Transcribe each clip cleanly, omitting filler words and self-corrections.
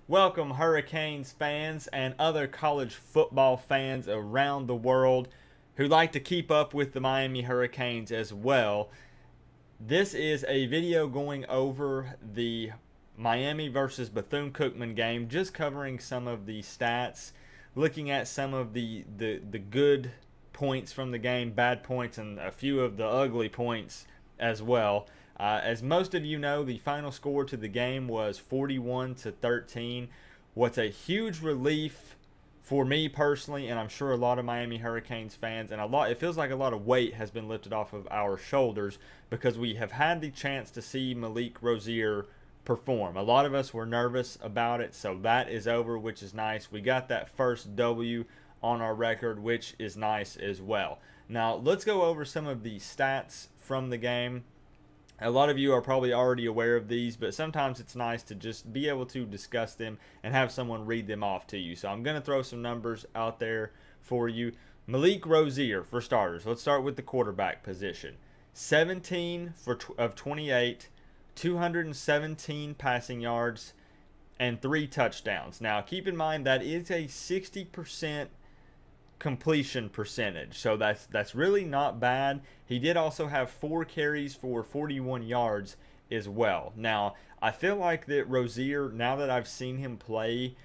Welcome, Hurricanes fans and other college football fans around the world who like to keep up with the Miami Hurricanes as well. This is a video going over the Miami versus Bethune Cookman game, just covering some of the stats, looking at some of the good points from the game, bad points, and a few of the ugly points as well. As most of you know, the final score to the game was 41-13. What's a huge relief for me personally, and I'm sure a lot of Miami Hurricanes fans, and it feels like a lot of weight has been lifted off of our shoulders because we have had the chance to see Malik Rozier perform. A lot of us were nervous about it, so that is over, which is nice. We got that first W on our record, which is nice as well. Now, let's go over some of the stats from the game. A lot of you are probably already aware of these, but sometimes it's nice to just be able to discuss them and have someone read them off to you. So I'm going to throw some numbers out there for you. Malik Rozier, for starters. Let's start with the quarterback position. 17 of 28, 217 passing yards, and 3 touchdowns. Now, keep in mind that is a 60% completion percentage, so that's really not bad. He did also have 4 carries for 41 yards as well. Now, I feel like that Rozier, now that I've seen him play,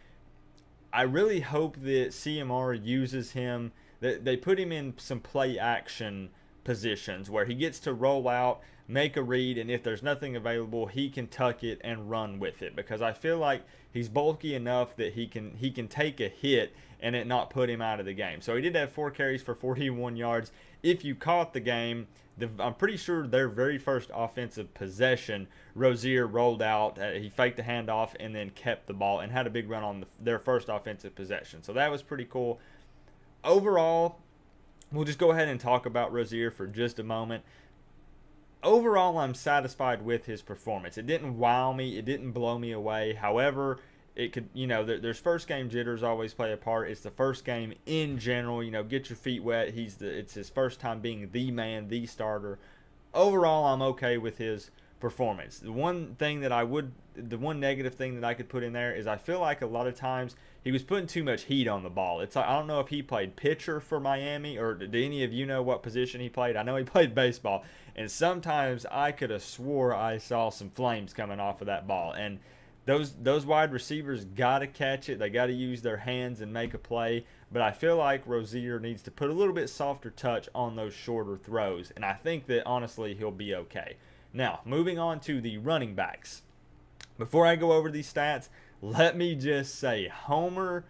I really hope that CMR uses him, that they put him in some play action positions where he gets to roll out, make a read, and if there's nothing available, he can tuck it and run with it, because I feel like he's bulky enough that he can take a hit and it not put him out of the game. So he did have 4 carries for 41 yards. If you caught the game, I'm pretty sure their very first offensive possession, Rozier rolled out, he faked the handoff and then kept the ball and had a big run on their first offensive possession. So that was pretty cool. Overall, we'll just go ahead and talk about Rozier for just a moment. Overall, I'm satisfied with his performance. It didn't wow me. It didn't blow me away. However, it could, there's first game jitters always play a part. It's the first game in general. Get your feet wet. It's his first time being the man, the starter. Overall, I'm okay with his performance. The one negative thing that I could put in there is I feel like a lot of times he was putting too much heat on the ball. It's like, I don't know if he played pitcher for Miami, or do any of you know what position he played? I know he played baseball, and sometimes I could have swore I saw some flames coming off of that ball. And those wide receivers got to catch it. They got to use their hands and make a play. But I feel like Rozier needs to put a little bit softer touch on those shorter throws, and I think that honestly he'll be okay. Now, moving on to the running backs. Before I go over these stats, let me just say Homer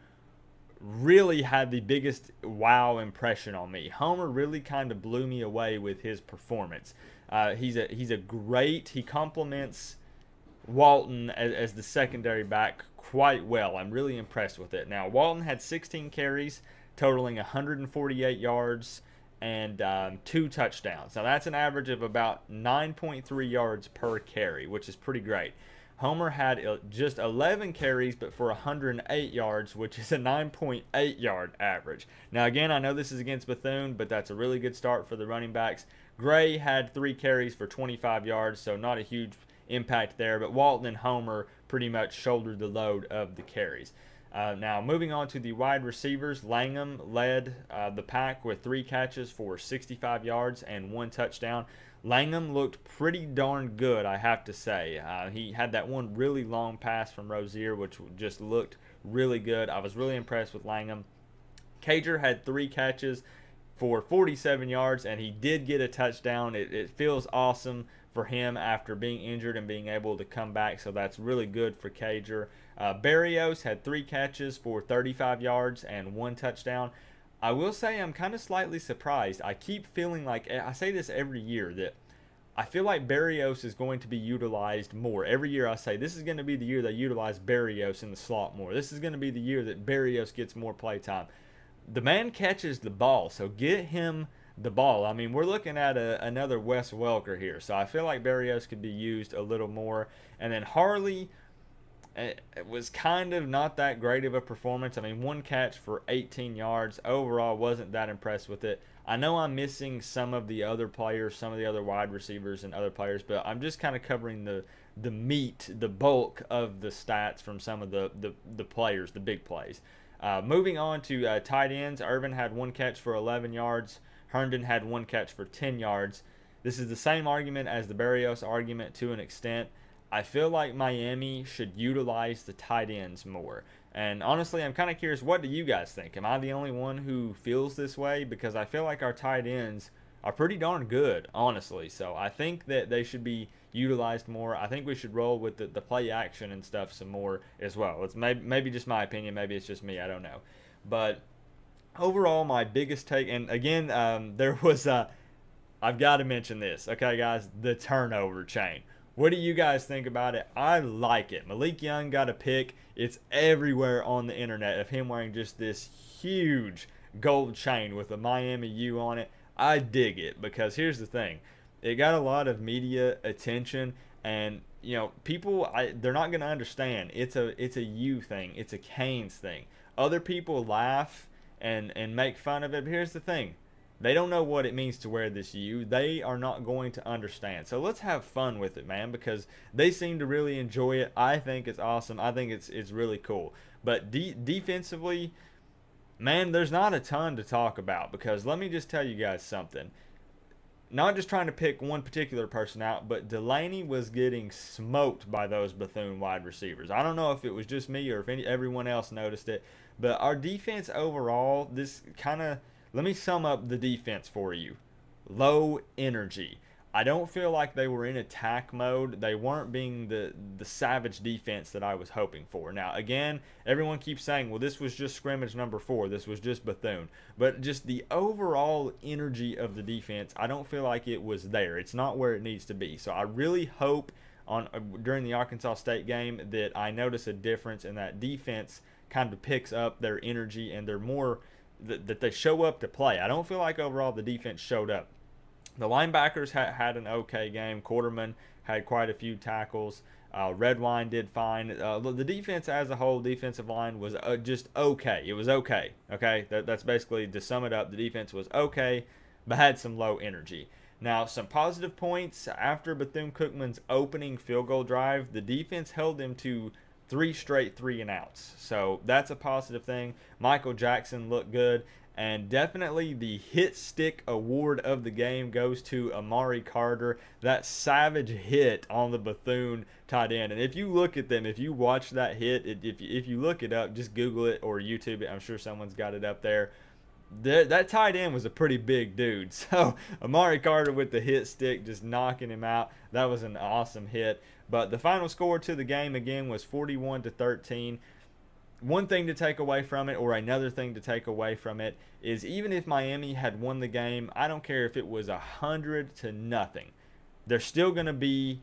really had the biggest wow impression on me. Homer really kind of blew me away with his performance. He complements Walton as the secondary back quite well. I'm really impressed with it. Now, Walton had 16 carries, totaling 148 yards and 2 touchdowns. Now, that's an average of about 9.3 yards per carry, which is pretty great. Homer had just 11 carries, but for 108 yards, which is a 9.8 yard average. Now, again, I know this is against Bethune, but that's a really good start for the running backs. Gray had 3 carries for 25 yards, so not a huge impact there, but Walton and Homer pretty much shouldered the load of the carries. Now, moving on to the wide receivers, Langham led the pack with 3 catches for 65 yards and 1 touchdown. Langham looked pretty darn good, I have to say. He had that one really long pass from Rozier, which just looked really good. I was really impressed with Langham. Cager had 3 catches for 47 yards, and he did get a touchdown. It feels awesome for him after being injured and being able to come back, so that's really good for Cager. Berrios had 3 catches for 35 yards and 1 touchdown. I will say I'm kind of slightly surprised. I keep feeling like, I say this every year, that I feel like Berrios is going to be utilized more. Every year I say, this is going to be the year they utilize Berrios in the slot more. This is going to be the year that Berrios gets more play time. The man catches the ball, so get him the ball. I mean, we're looking at another Wes Welker here, so I feel like Berrios could be used a little more. And then Harley, it was kind of not that great of a performance. I mean, 1 catch for 18 yards. Overall, wasn't that impressed with it. I know I'm missing some of the other players, some of the other wide receivers and other players, but I'm just kind of covering the meat, the bulk of the stats from some of the players, the big plays. Moving on to tight ends, Irvin had 1 catch for 11 yards. Herndon had 1 catch for 10 yards. This is the same argument as the Berrios argument to an extent. I feel like Miami should utilize the tight ends more. And honestly, I'm kind of curious, what do you guys think? Am I the only one who feels this way? Because I feel like our tight ends are pretty darn good, honestly. So I think that they should be utilized more. I think we should roll with the play action and stuff some more as well. It's maybe just my opinion. Maybe it's just me. I don't know. But overall, my biggest take, and again, there was I've got to mention this, okay, guys, the turnover chain. What do you guys think about it? I like it. Malik Young got a pick. It's everywhere on the internet of him wearing just this huge gold chain with a Miami U on it. I dig it because here's the thing. It got a lot of media attention, and you know, people, they're not going to understand. It's a U thing. It's a Canes thing. Other people laugh and make fun of it. But here's the thing. They don't know what it means to wear this U. They are not going to understand. So let's have fun with it, man, because they seem to really enjoy it. I think it's awesome. I think it's really cool. But defensively, man, there's not a ton to talk about because let me just tell you guys something. Not just trying to pick one particular person out, but Delaney was getting smoked by those Bethune wide receivers. I don't know if it was just me or if everyone else noticed it, but our defense overall, this kind of, let me sum up the defense for you. Low energy. I don't feel like they were in attack mode. They weren't being the savage defense that I was hoping for. Now, again, everyone keeps saying, well, this was just scrimmage number 4. This was just Bethune. But just the overall energy of the defense, I don't feel like it was there. It's not where it needs to be. So I really hope during the Arkansas State game that I notice a difference and that defense kind of picks up their energy and they're more that they show up to play. I don't feel like overall the defense showed up. The linebackers had an okay game. Quarterman had quite a few tackles. Redwine did fine. The defense as a whole, defensive line was just okay. It was okay. Okay, that's basically, to sum it up, the defense was okay, but had some low energy. Now, some positive points. After Bethune Cookman's opening field goal drive, the defense held them to 3 straight 3-and-outs. So that's a positive thing. Michael Jackson looked good. And definitely the hit stick award of the game goes to Amari Carter. That savage hit on the Bethune tight end. And if you look at them, if you watch that hit, if you look it up, just Google it or YouTube it. I'm sure someone's got it up there. That tight end was a pretty big dude. So Amari Carter with the hit stick just knocking him out. That was an awesome hit. But the final score to the game again was 41-13. One thing to take away from it, or another thing to take away from it, is even if Miami had won the game, I don't care if it was 100-0. There's still going to be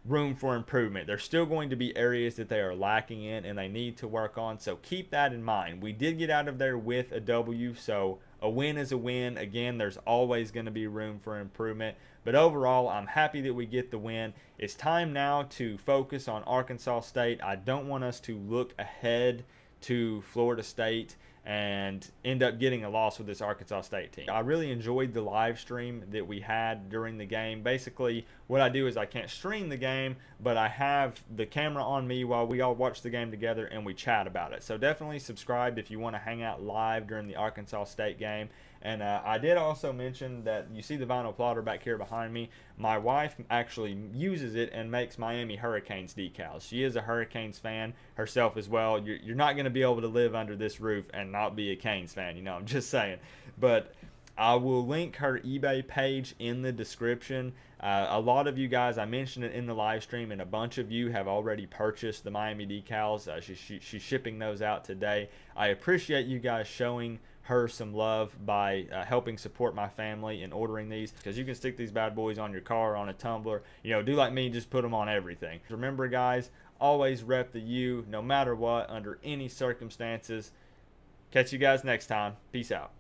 room for improvement. There's still going to be areas that they are lacking in and they need to work on. So keep that in mind. We did get out of there with a W, so a win is a win. Again, there's always going to be room for improvement. But overall, I'm happy that we get the win. It's time now to focus on Arkansas State. I don't want us to look ahead to Florida State and end up getting a loss with this Arkansas State team. I really enjoyed the live stream that we had during the game. Basically, what I do is I can't stream the game, but I have the camera on me while we all watch the game together and we chat about it. So definitely subscribe if you want to hang out live during the Arkansas State game. And I did also mention that you see the vinyl plotter back here behind me. My wife actually uses it and makes Miami Hurricanes decals. She is a Hurricanes fan herself as well. You're not going to be able to live under this roof and not be a Canes fan, you know, I'm just saying. But I will link her eBay page in the description. A lot of you guys, I mentioned it in the live stream, and a bunch of you have already purchased the Miami decals. She's shipping those out today. I appreciate you guys showing her some love by helping support my family in ordering these, because you can stick these bad boys on your car, on a tumbler, you know, do like me, just put them on everything. Remember guys, always rep the U no matter what, under any circumstances. Catch you guys next time. Peace out.